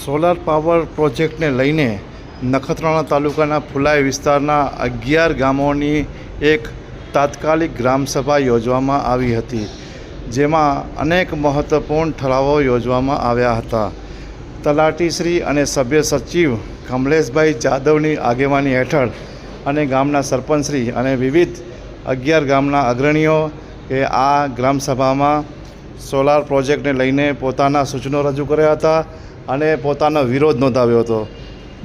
Solar power પ્રોજેક્ટને લઈને નખત્રાણા તાલુકાના ફુલાઈ વિસ્તારના 11 ગામોની એક તાત્કાલિક ગ્રામસભા યોજવામાં આવી હતી, જેમાં અનેક મહત્ત્વપૂર્ણ ઠરાવો યોજવામાં આવ્યા હતા. તલાટીશ્રી અને સભ્ય સચિવ કમલેશભાઈ જાદવની આગેવાની હેઠળ અને ગામના સરપંચશ્રી અને વિવિધ 11 ગામના અગ્રણીઓ એ આ ગ્રામસભામાં સોલાર પ્રોજેક્ટને લઈને પોતાના સૂચનો રજૂ કર્યા હતા અને પોતાનો વિરોધ નોંધાવ્યો હતો.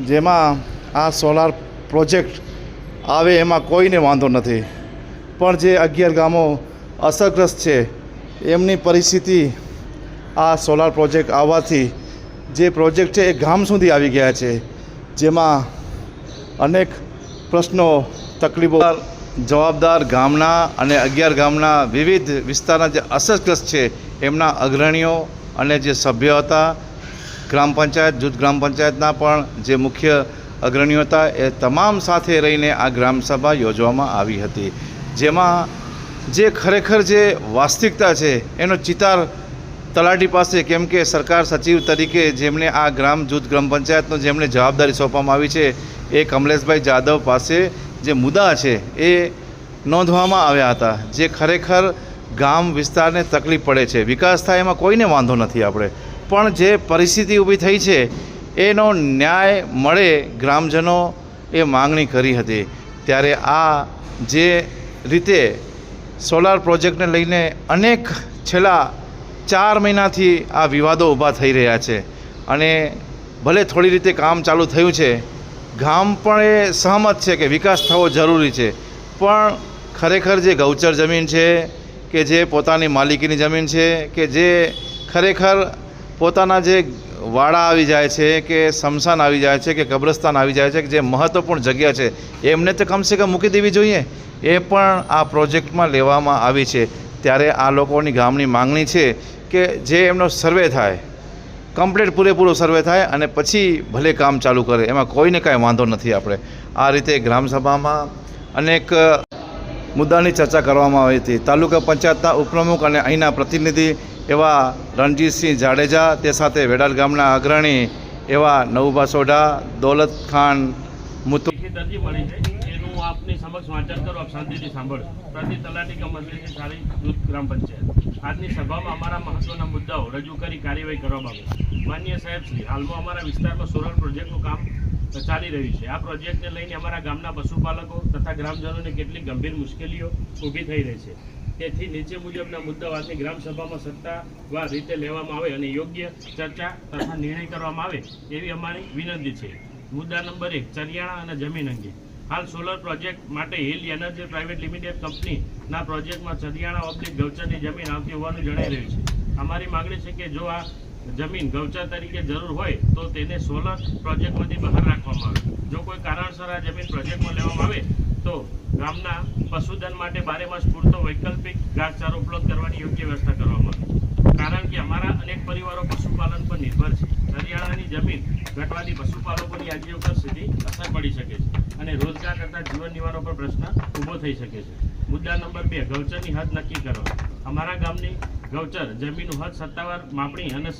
જેમાં આ સોલાર પ્રોજેક્ટ આવે એમાં કોઈને વાંધો નથી, પણ જે 11 ગામો અસરગ્રસ્ત છે એમની પરિસ્થિતિ આ સોલાર પ્રોજેક્ટ આવવાથી જે પ્રોજેક્ટ છે એ ગામ સુધી આવી ગયા છે, જેમાં અનેક પ્રશ્નો તકલીફો જવાબદાર ગામના અને 11 ગામના વિવિધ વિસ્તારના જે અસરગ્રસ્ત છે એમના અગ્રણીઓ અને જે સભ્યો હતા, ગ્રામ પંચાયત જૂથ ગ્રામ પંચાયતના પણ જે મુખ્ય અગ્રણીઓ હતા, એ તમામ સાથે રહીને આ ગ્રામસભા યોજવામાં આવી હતી. જેમાં જે ખરેખર જે વાસ્તવિકતા છે એનો ચિતાર તલાટી પાસે, કેમ કે સરકાર સચિવ તરીકે જેમણે આ ગ્રામ જૂથ ગ્રામ પંચાયતનો જેમણે જવાબદારી સોંપવામાં આવી છે એ કમલેશભાઈ જાદવ પાસે જે મુદ્દા છે એ નોંધવામાં આવ્યા હતા, જે ખરેખર ગામ વિસ્તારને તકલીફ પડે છે. વિકાસ થાય એમાં કોઈને વાંધો નથી આપણે, પણ જે પરિસ્થિતિ ઊભી થઈ છે એનો ન્યાય મળે ગ્રામજનો એ માંગણી કરી હતી. ત્યારે આ જે રીતે સોલાર પ્રોજેક્ટને લઈને અનેક છેલ્લા 4 મહિનાથી આ વિવાદો ઊભા થઈ રહ્યા છે અને ભલે થોડી રીતે કામ ચાલુ થયું છે, ગામ પણ એ સહમત છે કે વિકાસ થવો જરૂરી છે, પણ ખરેખર જે ગૌચર જમીન છે કે જે પોતાની માલિકીની જમીન છે કે જે ખરેખર પોતાના જે વાડા આવી જાય છે કે સ્મશાન આવી જાય છે કે કબ્રસ્તાન આવી જાય છે કે જે મહત્ત્વપૂર્ણ જગ્યા છે એમને તો કમસે કમ મૂકી દેવી જોઈએ, એ પણ આ પ્રોજેક્ટમાં લેવામાં આવી છે. ત્યારે આ લોકોની ગામની માંગણી છે કે જે એમનો સર્વે થાય, કમ્પ્લીટ પૂરેપૂરો સર્વે થાય અને પછી ભલે કામ ચાલુ કરે, એમાં કોઈને કાંઈ વાંધો નથી. આપણે આ રીતે ગ્રામસભામાં અનેક મુદ્દાની ચર્ચા કરવામાં આવી હતી. તાલુકા પંચાયતના ઉપપ્રમુખ અને અહીંના પ્રતિનિધિ એવા રણજીતસિંહ જાડેજા, તે સાથે વેડાલ ગામના અગ્રણી એવા નવુભા સોઢા, દૌલત ખાન મુતુ આપની સમક્ષ વાંચન કરો, આપ શાંતિથી સાંભળો. પ્રતિ તલાટી કે મંત્રીની સારી જૂથ ગ્રામ પંચાયત આજની સભામાં અમારા મહત્વના મુદ્દાઓ રજૂ કરી કાર્યવાહી કરવામાં આવી. માનનીય સાહેબશ્રી, હાલમાં અમારા વિસ્તારમાં સોલાર પ્રોજેક્ટનું કામ ચાલી રહ્યું છે. આ પ્રોજેક્ટને લઈને અમારા ગામના પશુપાલકો તથા ગ્રામજનોને કેટલીક ગંભીર મુશ્કેલીઓ ઊભી થઈ રહી છે. તેથી નીચે મુજબના મુદ્દાઓ આજની ગ્રામસભામાં સત્તાવાર રીતે લેવામાં આવે અને યોગ્ય ચર્ચા તથા નિર્ણય કરવામાં આવે એવી અમારી વિનંતી છે. મુદ્દા નંબર 1, ચરિયાણા અને જમીન અંગે. હાલ સોલર પ્રોજેક્ટ માટે હિલ એનર્જી પ્રાઇવેટ લિમિટેડ કંપનીના પ્રોજેક્ટમાં ચરિયાણા ઓબ્લિક ગૌચરની જમીન આવતી હોવાનું જણાઈ રહ્યું છે. અમારી માગણી છે કે જો આ જમીન ગૌચર તરીકે જરૂર હોય તો તેને સોલર પ્રોજેક્ટમાંથી બહાર રાખવામાં આવે. જો કોઈ કારણસર આ જમીન પ્રોજેક્ટમાં લેવામાં આવે તો ગામના પશુધન માટે 12 માસ પૂરતો વૈકલ્પિક ઘાસચારો ઉપલબ્ધ કરવાની યોગ્ય વ્યવસ્થા કરવામાં આવે. કારણ કે અમારા અનેક પરિવારો પશુપાલન પર નિર્ભર છે. ચરિયાણાની જમીન ઘટવાથી પશુપાલકોની આજીવિકા સીધી અસર પડી શકે છે અને રોજગાર કરતા જીવન નિર્વાહનો પર પ્રશ્ન ઊભો થઈ શકે છે. મુદ્દા નંબર 2, ગૌચરની હદ નક્કી કરવા. અમારા ગામની ગૌચર જમીનનું હદ સત્તાવાર માપણી અને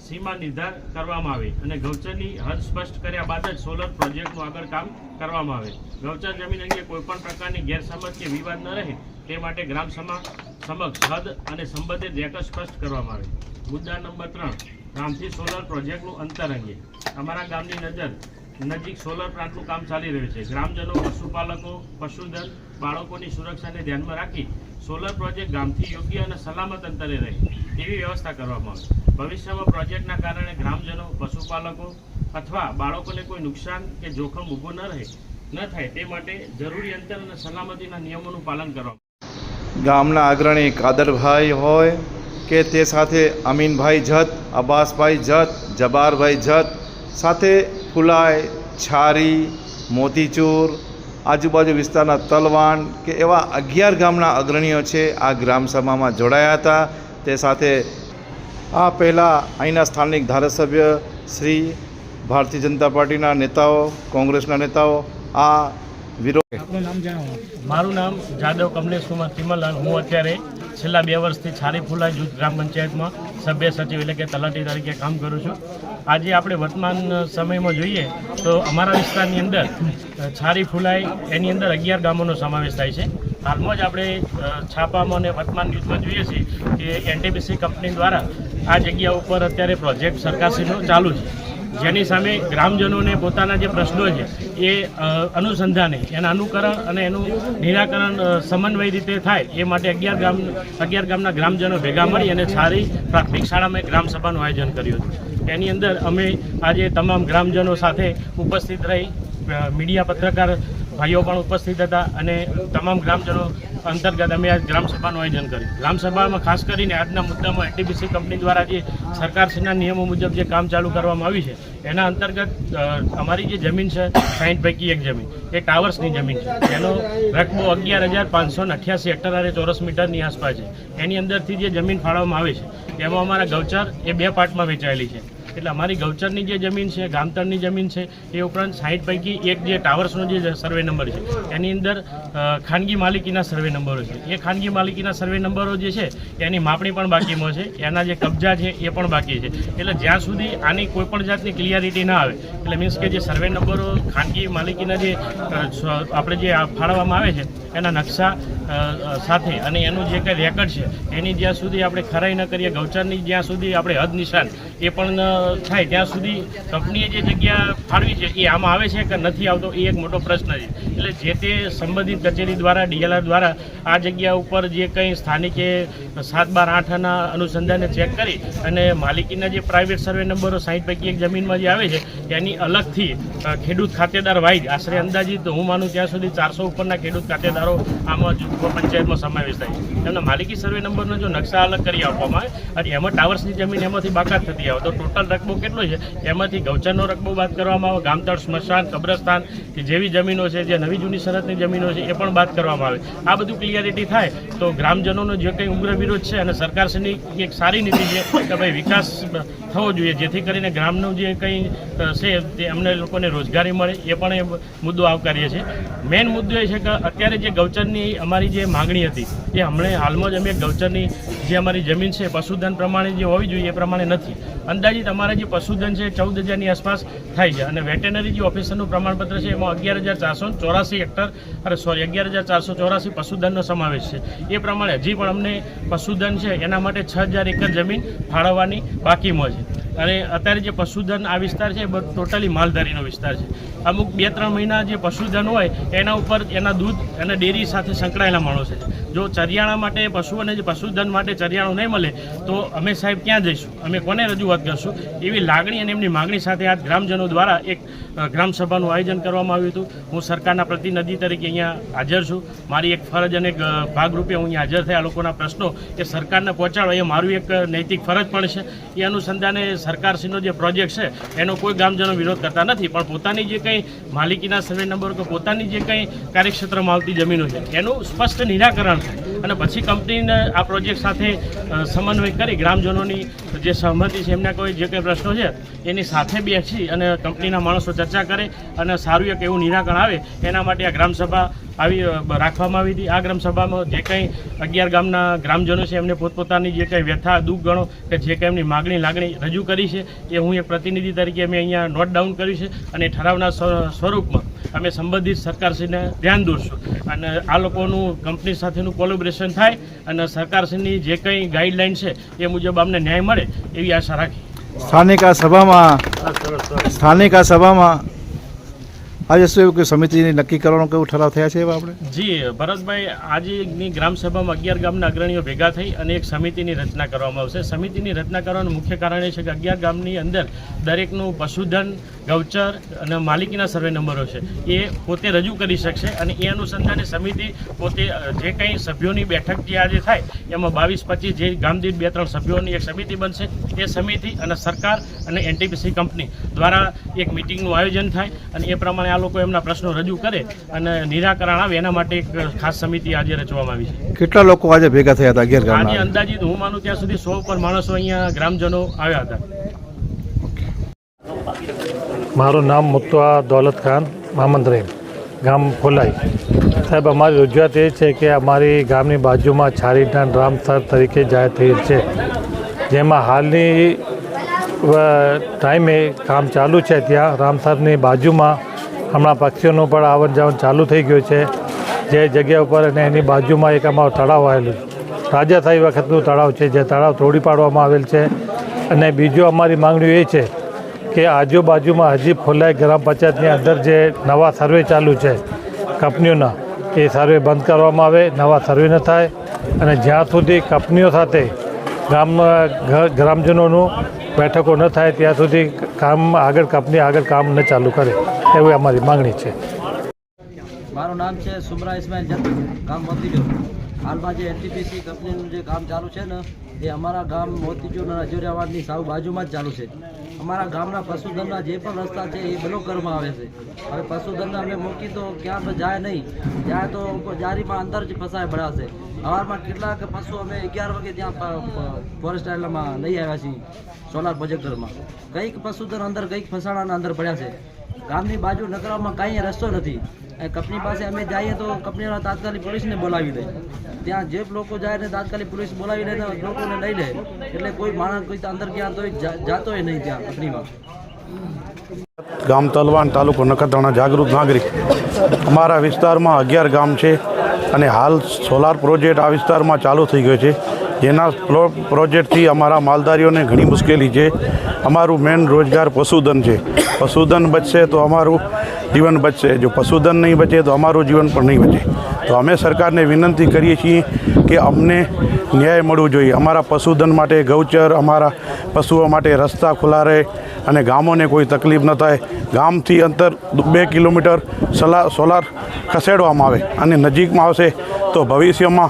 સીમા નિર્ધાર કરવામાં આવે અને ગૌચરની હદ સ્પષ્ટ કર્યા બાદ જ સોલર પ્રોજેક્ટનું આગળ કામ કરવામાં આવે. ગૌચર જમીન અંગે કોઈપણ પ્રકારની ગેરસમજ કે વિવાદ ન રહે તે માટે ગ્રામ સમક્ષ હદ અને સંબંધિત રેકર્ડ સ્પષ્ટ કરવામાં આવે. મુદ્દા નંબર 3, ગામથી સોલર પ્રોજેક્ટનું અંતર અંગે. અમારા ગામની નજીક સોલર પ્લાન્ટનું કામ ચાલી રહ્યું છે. ગ્રામજનો, પશુપાલકો, પશુધન, બાળકોની સુરક્ષાને ધ્યાનમાં રાખી સોલર પ્રોજેક્ટ ગામથી યોગ્ય અને સલામત અંતરે રહે તેવી વ્યવસ્થા કરવામાં આવે. ભવિષ્યમાં પ્રોજેક્ટના કારણે ગ્રામજનો, પશુપાલકો અથવા બાળકોને કોઈ નુકસાન કે જોખમ ઊભું ન થાય તે માટે જરૂરી અંતર અને સલામતીના નિયમોનું પાલન કરવા. ગામના અગ્રણી કાદરભાઈ હોય કે તે સાથે અમીનભાઈ જત, અબ્બાસભાઈ જત, જબારભાઈ જત, સાથે ફુલાઈ, છારી, મોતીચૂર, આજુબાજુ વિસ્તારના તલવાન કે એવા 11 ગામના અગ્રણીઓ છે આ ગ્રામસભામાં જોડાયા હતા. તે સાથે આ પહેલાં અહીંના સ્થાનિક ધારાસભ્ય શ્રી, ભારતીય જનતા પાર્ટીના નેતાઓ, કોંગ્રેસના નેતાઓ આ વિરોધ. મારું નામ જાદવ કમલેશ કુમાર ચિમલાલ. હું અત્યારે છેલ્લા 2 વર્ષથી છારી ફુલાઈ જૂથ ગ્રામ પંચાયતમાં સભ્ય સચિવ એટલે કે તલાટી તરીકે કામ કરું છું. આજે આપણે વર્તમાન સમયમાં જોઈએ તો અમારા વિસ્તારની અંદર છારી ફુલાઈ એની અંદર 11 ગામોનો સમાવેશ થાય છે. હાલમાં જ આપણે છાપામાં અને વર્તમાન ન્યૂઝમાં જોઈએ છીએ કે એનટીપીસી કંપની દ્વારા આ જગ્યા ઉપર અત્યારે પ્રોજેક્ટ સરકારશ્રીનો ચાલુ છે, જેની સામે ગ્રામજનોને પોતાના જે પ્રશ્નો છે એ અનુસંધાને એના અનુકરણ અને એનું નિરાકરણ સમન્વય રીતે થાય એ માટે 11 ગામના ગ્રામજનો ભેગા મળી અને છારી પ્રાથમિક શાળામાં ગ્રામસભાનું આયોજન કર્યું હતું. એની અંદર અમે આજે તમામ ગ્રામજનો સાથે ઉપસ્થિત રહી, મીડિયા પત્રકાર ભાઈઓ પણ ઉપસ્થિત હતા અને તમામ ગ્રામજનો અંતર્ગત અમે આ ગ્રામસભાનું આયોજન કર્યું. ગ્રામસભામાં ખાસ કરીને આજના મુદ્દામાં એનટીપીસી કંપની દ્વારા જે સરકારશ્રીના નિયમો મુજબ જે કામ ચાલુ કરવામાં આવ્યું છે એના અંતર્ગત અમારી જે જમીન છે 60 પૈકી એક જમીન એ ટાવર્સની જમીન છે, એનો રકબો 11,588 હેક્ટર ચોરસ મીટરની આસપાસ છે. એની અંદરથી જે જમીન ફાળવવામાં આવે છે એમાં અમારા ગૌચર એ 2 પાર્ટમાં વહેંચાયેલી છે. એટલે અમારી ગૌચરની જે જમીન છે, ગામતળની જમીન છે, એ ઉપરાંત 60 પૈકી એક જે ટાવર્સનો જે સર્વે નંબર છે એની અંદર ખાનગી માલિકીના સર્વે નંબરો છે. એ ખાનગી માલિકીના સર્વે નંબરો જે છે એની માપણી પણ બાકીમાં છે, એના જે કબજા છે એ પણ બાકી છે. એટલે જ્યાં સુધી આની કોઈપણ જાતની ક્લિયરિટી ના આવે, એટલે મીન્સ કે જે સર્વે નંબરો ખાનગી માલિકીના જે આપણે જે ફાળવવામાં આવે છે એના નકશા સાથે અને એનું જે કંઈ રેકર્ડ છે એની જ્યાં સુધી આપણે ખરાઈ ન કરીએ, ગૌચરની જ્યાં સુધી આપણે હદ નિશાન એ પણ થાય ત્યાં સુધી કંપનીએ જે જગ્યા ફાળવી છે એ આમાં આવે છે કે નથી આવતો એ એક મોટો પ્રશ્ન છે. એટલે જે તે સંબંધિત કચેરી દ્વારા DLR દ્વારા આ જગ્યા ઉપર જે કંઈ સ્થાનિકે 7/12/8ના અનુસંધાને ચેક કરી અને માલિકીના જે પ્રાઇવેટ સર્વે નંબરો 60 પૈકી એક જમીનમાં જે આવે છે એની અલગથી ખેડૂત ખાતેદાર વાઇઝ આશરે અંદાજિત હું માનું ત્યાં સુધી 400 ઉપરના ખેડૂત ખાતેદારો આમાં પંચાયતમાં સમાવેશ થાય છે. એમના માલિકી સર્વે નંબરનો જો નકશા અલગ કરી આપવામાં આવે અને એમાં ટાવર્સની જમીન એમાંથી બાકાત થતી આવે તો ટોટલ રકબો કેટલો છે એમાંથી ગૌચરનો રકબો બાદ કરવામાં આવે, ગામતળ, સ્મશાન, કબ્રસ્તાન કે જેવી જમીનો છે, જે નવી જૂની શરતની જમીનો છે એ પણ બાદ કરવામાં આવે. આ બધું ક્લિયરિટી થાય તો ગ્રામજનોનો જે કંઈ ઉગ્ર વિરોધ છે અને સરકારશ્રીની એક સારી નીતિ છે કે ભાઈ વિકાસ થવો જોઈએ, જેથી કરીને ગ્રામનું જે કંઈ છે તે અમને લોકોને રોજગારી મળે, એ પણ એ મુદ્દો આવકારીએ છીએ. મેઇન મુદ્દો એ છે કે અત્યારે જે ગૌચરની અમારી જે માગણી હતી એ હાલમાં જ અમે ગૌચરની જે અમારી જમીન છે પશુધન પ્રમાણે જે હોવી જોઈએ એ પ્રમાણે નથી. અંદાજિત અમારા જે પશુધન છે 14,000ની આસપાસ થાય છે અને વેટેનરી જે ઓફિસરનું પ્રમાણપત્ર છે એમાં 11,484 હેક્ટર 11,484 પશુધનનો સમાવેશ છે. એ પ્રમાણે હજી પણ અમને પશુધન છે એના માટે 6,000 એકર જમીન ફાળવવાની બાકીમાં છે. અને અત્યારે જે પશુધન આ વિસ્તાર છે એ ટોટલી માલધારીનો વિસ્તાર છે. અમુક 2-3 મહિના જે પશુધન હોય એના ઉપર એના દૂધ અને ડેરી સાથે સંકળાયેલા માણસો છે. જો ચરિયાણા માટે પશુઓને જે પશુધન માટે ચરિયાણું નહીં મળે તો અમે સાહેબ ક્યાં જઈશું, અમે કોને રજૂઆત કરશું, એવી લાગણી અને એમની માગણી સાથે આ ગ્રામજનો દ્વારા એક ગ્રામસભાનું આયોજન કરવામાં આવ્યું હતું. હું સરકારના પ્રતિનિધિ તરીકે અહીંયા હાજર છું. મારી એક ફરજ અને ભાગરૂપે હું અહીંયા હાજર થયા લોકોના પ્રશ્નો એ સરકારને પહોંચાડવા એ મારું એક નૈતિક ફરજ પણ છે. એ અનુસંધાને સરકારશ્રીનો જે પ્રોજેક્ટ છે એનો કોઈ ગ્રામજનો વિરોધ કરતા નથી, પણ પોતાની જે કંઈ માલિકીના સર્વે નંબર કે પોતાની જે કંઈ કાર્યક્ષેત્રમાં આવતી જમીનો છે એનું સ્પષ્ટ નિરાકરણ થાય અને પછી કંપનીને આ પ્રોજેક્ટ સાથે સમન્વય કરી ગ્રામજનોની જે સહમતિ છે એમના કોઈ જે કંઈ પ્રશ્નો છે એની સાથે બેસી અને કંપનીના માણસો ચર્ચા કરે અને સારું એક એવું નિરાકરણ આવે એના માટે આ ગ્રામસભા રાખવામાં આવી હતી. આ ગ્રામસભામાં જે કંઈ 11 ગામના ગ્રામજનો છે એમને પોતપોતાની જે કંઈ વ્યથા, દુઃખ ગણો કે જે કંઈ એમની માગણી લાગણી રજૂ કરી છે એ હું એક પ્રતિનિધિ તરીકે અમે અહીંયા નોટ ડાઉન કર્યું છે અને ઠરાવના સ્વરૂપમાં અમે સંબંધિત સરકારશ્રીને ધ્યાન દોરશું અને આ લોકોનું કંપની સાથેનું કોલેબોરેશન થાય અને સરકારશ્રીની જે કંઈ ગાઈડલાઈન છે એ મુજબ અમને ન્યાય મળે એવી આશા રાખી. સ્થાનિક આ સભામાં આજે શું એવું કે સમિતિની નક્કી કરવાનો કેવું ઠરાવ થયા છે એવા આપણે? જી ભરતભાઈ, આજની ગ્રામસભામાં 11 ગામના અગ્રણીઓ ભેગા થઈ અને એક સમિતિની રચના કરવામાં આવશે. સમિતિની રચના કરવાનું મુખ્ય કારણ એ છે કે 11 ગામની અંદર દરેકનું પશુધન, ગૌચર અને માલિકીના સર્વે નંબરો છે એ પોતે રજૂ કરી શકશે અને એ અનુસંધાને સમિતિ પોતે જે કંઈ સભ્યોની બેઠક જે આજે થાય એમાં 22-25 જે ગામદીઠ 2-3 સભ્યોની એક સમિતિ બનશે. એ સમિતિ અને સરકાર અને એનટીપીસી કંપની દ્વારા એક મિટિંગનું આયોજન થાય અને એ પ્રમાણે આ લોકો એમના પ્રશ્નો રજૂ કરે અને નિરાકરણ આવે એના માટે એક ખાસ સમિતિ આજે રચવામાં આવી છે. કેટલા લોકો આજે ભેગા થયા હતા 11 ગામના? આજે અંદાજિત હું માનું ત્યાં સુધી 100 ઉપર માણસો અહીંયા ગ્રામજનો આવ્યા હતા. મારું નામ મુત્વા દૌલત ખાન મહમદ રહીમ, ગામ ફોલાઈ. સાહેબ, અમારી રજૂઆત એ છે કે અમારી ગામની બાજુમાં છારીના રામસર તરીકે જાહેર થયેલ છે જેમાં હાલની ટાઈમે કામ ચાલુ છે. ત્યાં રામસરની બાજુમાં હમણાં પક્ષીઓનું પણ આવન જાવન ચાલુ થઈ ગયું છે. જે જગ્યા ઉપર અને એની બાજુમાં એક અમારું તળાવ આવેલું રાજા થઈ વખતનું તળાવ છે, જે તળાવ તોડી પાડવામાં આવેલ છે. અને બીજું અમારી માંગણી એ છે કે આજુબાજુમાં હજી ફોલાઈ ગ્રામ પંચાયતની અંદર જે નવા સર્વે ચાલુ છે કંપનીઓના, એ સર્વે બંધ કરવામાં આવે, નવા સર્વે ન થાય. અને જ્યાં સુધી કંપનીઓ સાથે ગ્રામજનોનું બેઠકો ન થાય ત્યાં સુધી કંપની આગળ કામ ન ચાલુ કરે, એવી અમારી માંગણી છે. મારું નામ છે સુમરા ઇસ્માઇલ જત, ગામ મોતીજો. હાલમાં જે એનટીપીસી કંપનીનું જે કામ ચાલુ છે ને, એ અમારા ગામ મોતીજો અને રજોરિયાવાડની સાવ બાજુમાં જ ચાલુ છે. અમારા ગામના પશુધનના જે પણ રસ્તા છે એ બ્લોક કરવામાં આવે છે. હવે પશુધનને અમે મૂકી તો ક્યાં તો જાય નહીં, જાય તો જારીમાં અંદર જ ફસાય ભરાશે. સવારમાં કેટલાક પશુ અમે 11 વાગે ત્યાં ફોરેસ્ટ એરિયામાં લઈ આવ્યા છીએ સોલાર પ્રોજેક્ટરમાં. કંઈક પશુધન અંદર કંઈક ફસાણાના અંદર પડ્યા છે. ગામની બાજુ નકરામાં કાંઈ રસ્તો નથી. કંપની પાસે અમે જઈએ તો કંપનીવાળા તાત્કાલિક પોલીસને બોલાવી દે. ત્યાં જે લોકો જાય ને તાત્કાલિક પોલીસ બોલાવી લે ને લોકોને લઈ લે, એટલે કોઈ માણસ કોઈ અંદર ક્યાં તો જાતોય નહીં ત્યાં કંપનીમાં. ગામ તલવાન, તાલુકો નખત્રાણા, જાગૃત નાગરિક. અમારા વિસ્તારમાં 11 ગામ છે અને હાલ સોલાર પ્રોજેક્ટ આ વિસ્તારમાં ચાલુ થઈ ગયો છે. જેના પ્રોજેક્ટથી અમારા માલધારીઓને ઘણી મુશ્કેલી છે. અમારું મેઇન રોજગાર પશુધન છે. પશુધન બચશે તો અમારું જીવન બચશે, જો પશુધન નહીં બચે તો અમારું જીવન પણ નહીં બચે. તો અમે સરકારને વિનંતી કરીએ છીએ કે અમને ન્યાય મળવો જોઈએ. અમારા પશુધન માટે ગૌચર, અમારા પશુઓ માટે રસ્તા ખુલ્લા રહે અને ગામોને કોઈ તકલીફ ન થાય. ગામથી અંતર 2 કિલોમીટર સોલાર ખસેડવામાં આવે અને નજીકમાં આવશે તો ભવિષ્યમાં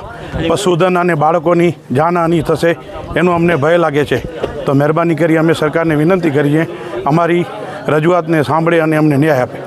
પશુધન અને બાળકોની જાનહાનિ થશે, એનો અમને ભય લાગે છે. તો મહેરબાની કરી અમે સરકારને વિનંતી કરીએ અમારી રજૂઆતને સાંભળે અને અમને ન્યાય આપે.